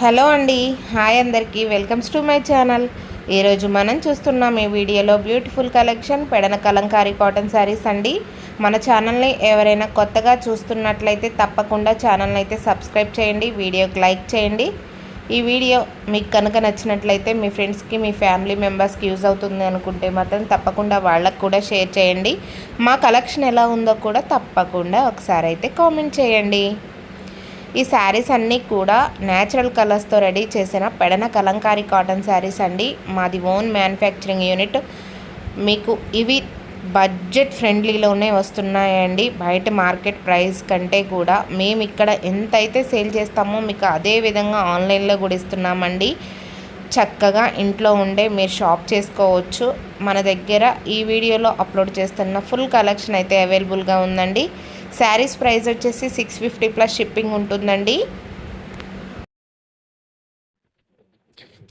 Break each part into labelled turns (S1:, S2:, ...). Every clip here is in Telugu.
S1: హలో అండి. హాయ్ అందరికీ. Welcomes to my channel. ఈరోజు మనం చూస్తున్నాం ఈ వీడియోలో beautiful collection Pedana Kalamkari cotton saris అండి. మన ఛానల్ని ఎవరైనా కొత్తగా చూస్తున్నట్లయితే తప్పకుండా ఛానల్ని అయితే సబ్స్క్రైబ్ చేయండి, వీడియోకి లైక్ చేయండి. ఈ వీడియో మీకు కనుక నచ్చినట్లయితే మీ ఫ్రెండ్స్కి, మీ ఫ్యామిలీ మెంబర్స్కి యూజ్ అవుతుంది అనుకుంటే మాత్రం తప్పకుండా వాళ్ళకు కూడా షేర్ చేయండి. మా కలెక్షన్ ఎలా ఉందో కూడా తప్పకుండా ఒకసారి అయితే కామెంట్ చేయండి. ఈ శారీస్ అన్నీ కూడా న్యాచురల్ కలర్స్తో రెడీ చేసిన పెడన కలంకారీ కాటన్ శారీస్ అండి. మాది ఓన్ మ్యానుఫ్యాక్చరింగ్ యూనిట్. మీకు ఇవి బడ్జెట్ ఫ్రెండ్లీలోనే వస్తున్నాయండి. బయట మార్కెట్ ప్రైస్ కంటే కూడా మేము ఇక్కడ ఎంతైతే సేల్ చేస్తామో మీకు అదే విధంగా ఆన్లైన్లో కూడా ఇస్తున్నామండి. చక్కగా ఇంట్లో ఉండే మీరు షాప్ చేసుకోవచ్చు. మన దగ్గర ఈ వీడియోలో అప్లోడ్ చేస్తున్న ఫుల్ కలెక్షన్ అయితే అవైలబుల్గా ఉందండి. శారీస్ ప్రైస్ వచ్చేసి 650 ప్లస్ షిప్పింగ్ ఉంటుందండి.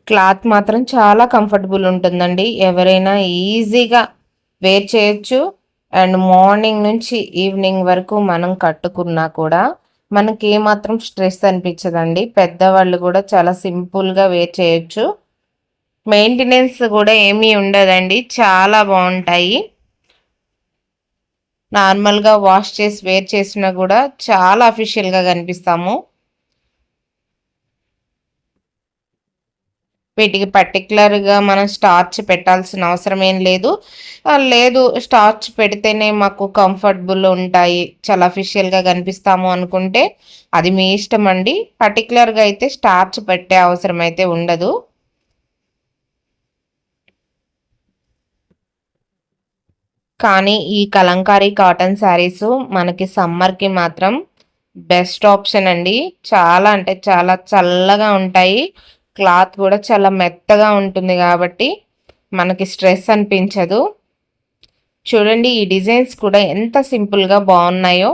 S1: క్లాత్ మాత్రం చాలా కంఫర్టబుల్ ఉంటుందండి. ఎవరైనా ఈజీగా వేర్ చేయొచ్చు. అండ్ మార్నింగ్ నుంచి ఈవినింగ్ వరకు మనం కట్టుకున్నా కూడా మనకి ఏమాత్రం స్ట్రెస్ అనిపించదండి. పెద్దవాళ్ళు కూడా చాలా సింపుల్గా వేర్ చేయొచ్చు. మెయింటెనెన్స్ కూడా ఏమీ ఉండదండి. చాలా బాగుంటాయి. నార్మల్గా వాష్ చేసి వేర్ చేసినా కూడా చాలా అఫీషియల్గా కనిపిస్తాము. వీటికి పర్టికులర్గా మనం స్టార్చ్ పెట్టాల్సిన అవసరం ఏం లేదు. లేదు స్టార్చ్ పెడితేనే మాకు కంఫర్టబుల్ ఉంటాయి, చాలా అఫీషియల్గా కనిపిస్తాము అనుకుంటే అది మీ ఇష్టం అండి. పర్టికులర్గా అయితే స్టార్చ్ పెట్టే అవసరం అయితే ఉండదు. కానీ ఈ కలంకారీ కాటన్ శారీస్ మనకి సమ్మర్కి మాత్రం బెస్ట్ ఆప్షన్ అండి. చాలా అంటే చాలా చల్లగా ఉంటాయి. క్లాత్ కూడా చాలా మెత్తగా ఉంటుంది కాబట్టి మనకి స్ట్రెస్ అనిపించదు. చూడండి ఈ డిజైన్స్ కూడా ఎంత సింపుల్గా బాగున్నాయో.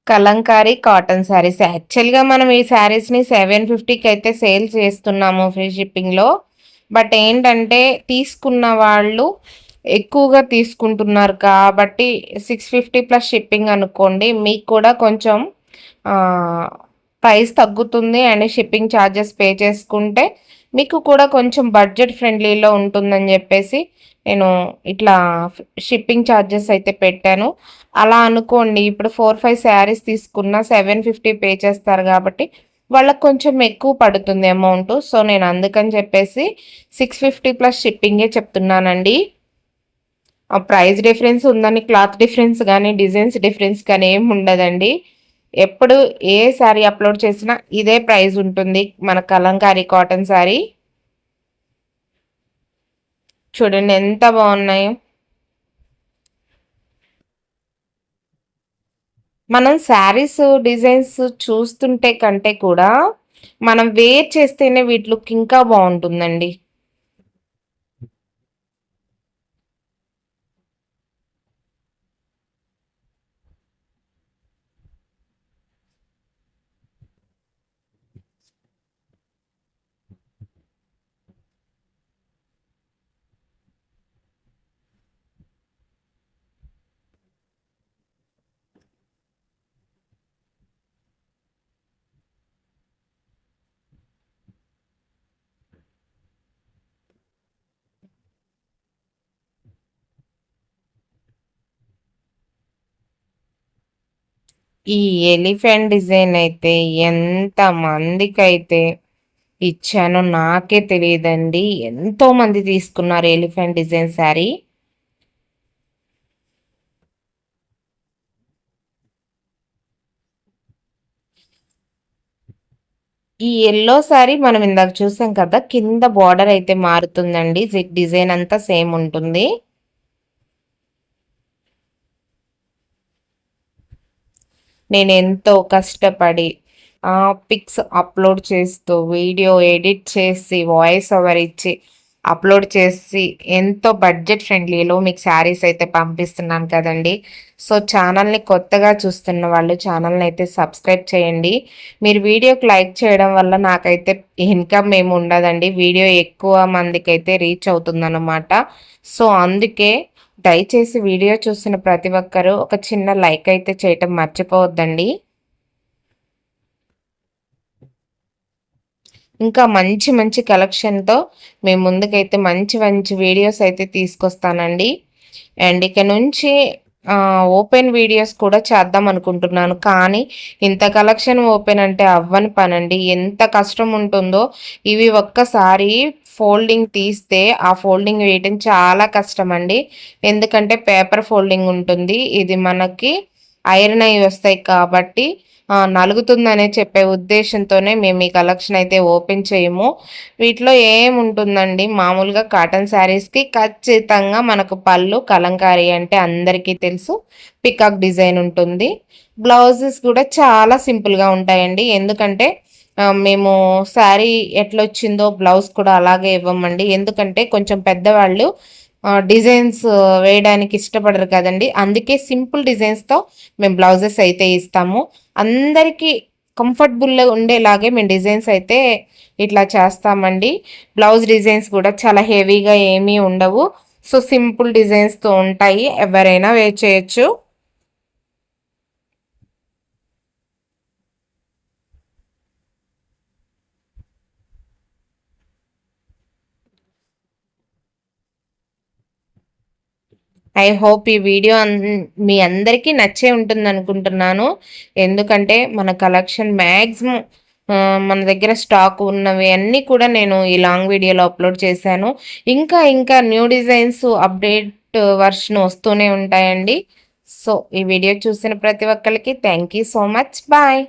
S1: కలంకారీ కాటన్ శారీస్ యాక్చువల్గా మనం ఈ శారీస్ని 750కి అయితే సేల్ చేస్తున్నాము ఫ్రీ షిప్పింగ్లో. బట్ ఏంటంటే తీసుకున్న వాళ్ళు ఎక్కువగా తీసుకుంటున్నారు కాబట్టి 650 ప్లస్ షిప్పింగ్ అనుకోండి. మీకు కూడా కొంచెం ప్రైస్ తగ్గుతుంది. అండ్ షిప్పింగ్ ఛార్జెస్ పే చేసుకుంటే మీకు కూడా కొంచెం బడ్జెట్ ఫ్రెండ్లీలో ఉంటుందని చెప్పేసి నేను ఇట్లా షిప్పింగ్ ఛార్జెస్ అయితే పెట్టాను. అలా అనుకోండి, ఇప్పుడు 4-5 శారీస్ తీసుకున్న 750 పే చేస్తారు కాబట్టి వాళ్ళకి కొంచెం ఎక్కువ పడుతుంది అమౌంట్. సో నేను అందుకని చెప్పేసి 650 ప్లస్ షిప్పింగే చెప్తున్నానండి. ఆ ప్రైస్ డిఫరెన్స్ ఉందని క్లాత్ డిఫరెన్స్ కానీ డిజైన్స్ డిఫరెన్స్ కానీ ఏమి ఉండదండి. ఎప్పుడు ఏ శారీ అప్లోడ్ చేసినా ఇదే ప్రైస్ ఉంటుంది. మన కలంకారీ కాటన్ శారీ చూడండి ఎంత బాగున్నాయో. మనం శారీస్ డిజైన్స్ చూస్తుంటే కంటే కూడా మనం వేర్ చేస్తేనే వీటి లుక్ ఇంకా బాగుంటుందండి. ఈ ఎలిఫెంట్ డిజైన్ అయితే ఎంత మందికైతే ఇచ్చానో నాకే తెలియదండి. ఎంతో మంది తీసుకున్నారు ఎలిఫెంట్ డిజైన్ శారీ. ఈ యెల్లో శారీ మనం ఇందాక చూసాం కదా! కింద బోర్డర్ అయితే మారుతుందండి. డిజైన్ అంతా సేమ్ ఉంటుంది. నేనెంతో కష్టపడి పిక్స్ అప్‌లోడ్ చేస్తూ, వీడియో ఎడిట్ చేసి, వాయిస్ ఓవర్ ఇచ్చి, అప్‌లోడ్ చేసి, ఎంతో బడ్జెట్ ఫ్రెండ్లీలో మీకు శారీస్ అయితే పంపిస్తున్నాను కదండీ! సో, ఛానల్‌ని కొత్తగా చూస్తున్న వాళ్ళు ఛానల్‌ని అయితే సబ్స్క్రైబ్ చేయండి. మీరు వీడియోకి లైక్ చేయడం వల్ల నాకైతే ఇన్‌కమ్ ఏమి ఉండదండి. వీడియో ఎక్కువ మందికైతే రీచ్ అవుతుందనమాట. సో, అందుకే దయచేసి వీడియో చూసిన ప్రతి ఒక్కరూ ఒక చిన్న లైక్ అయితే చేయటం మర్చిపోవద్దండి. ఇంకా మంచి మంచి కలెక్షన్‌తో మేము ముందుకైతే మంచి మంచి వీడియోస్ అయితే తీసుకొస్తానండి. అండ్ ఇక నుంచి ఓపెన్ వీడియోస్ కూడా చేద్దాం అనుకుంటున్నాను. కానీ ఇంత కలెక్షన్ ఓపెన్ అంటే అవ్వని పనండి. ఎంత కష్టం ఉంటుందో ఇవి ఒక్కసారి ఫోల్డింగ్ తీస్తే ఆ ఫోల్డింగ్ వేయటం చాలా కష్టమండి. ఎందుకంటే పేపర్ ఫోల్డింగ్ ఉంటుంది. ఇది మనకి ఐరన్ అయ్యి వస్తాయి కాబట్టి నలుగుతుందనే చెప్పే ఉద్దేశంతోనే మేము ఈ కలెక్షన్ అయితే ఓపెన్ చేయము. వీటిలో ఏముంటుందండి మామూలుగా కాటన్ శారీస్‌కి ఖచ్చితంగా మనకు పళ్ళు కలంకారీ అంటే అందరికీ తెలుసు. పికాక్ డిజైన్ ఉంటుంది. బ్లౌజెస్ కూడా చాలా సింపుల్‌గా ఉంటాయండి. ఎందుకంటే మేము శారీ ఎట్లొచ్చిందో బ్లౌజ్ కూడా అలాగే ఇవ్వమండి. ఎందుకంటే కొంచెం పెద్దవాళ్ళు డిజైన్స్ వేయడానికి ఇష్టపడరు కదండీ! అందుకే సింపుల్ డిజైన్స్‌తో మేము బ్లౌజెస్ అయితే ఇస్తాము. అందరికీ కంఫర్టబుల్‌గా ఉండేలాగే మేము డిజైన్స్ అయితే ఇట్లా చేస్తామండి. బ్లౌజ్ డిజైన్స్ కూడా చాలా హెవీగా ఏమీ ఉండవు. సో, సింపుల్ డిజైన్స్‌తో ఉంటాయి. ఎవరైనా వేర్ చేయొచ్చు. ఐ హోప్ ఈ వీడియో మీ అందరికీ నచ్చే ఉంటుందనుకుంటున్నాను. ఎందుకంటే మన కలెక్షన్ మాక్సిమం మన దగ్గర స్టాక్ ఉన్నవి అన్నీ కూడా నేను ఈ లాంగ్ వీడియోలో అప్‌లోడ్ చేశాను. ఇంకా ఇంకా న్యూ డిజైన్స్ అప్‌డేట్ వర్షన్ వస్తూనే ఉంటాయండి. సో, ఈ వీడియో చూసిన ప్రతి ఒక్కళ్ళకి thank you so much. Bye.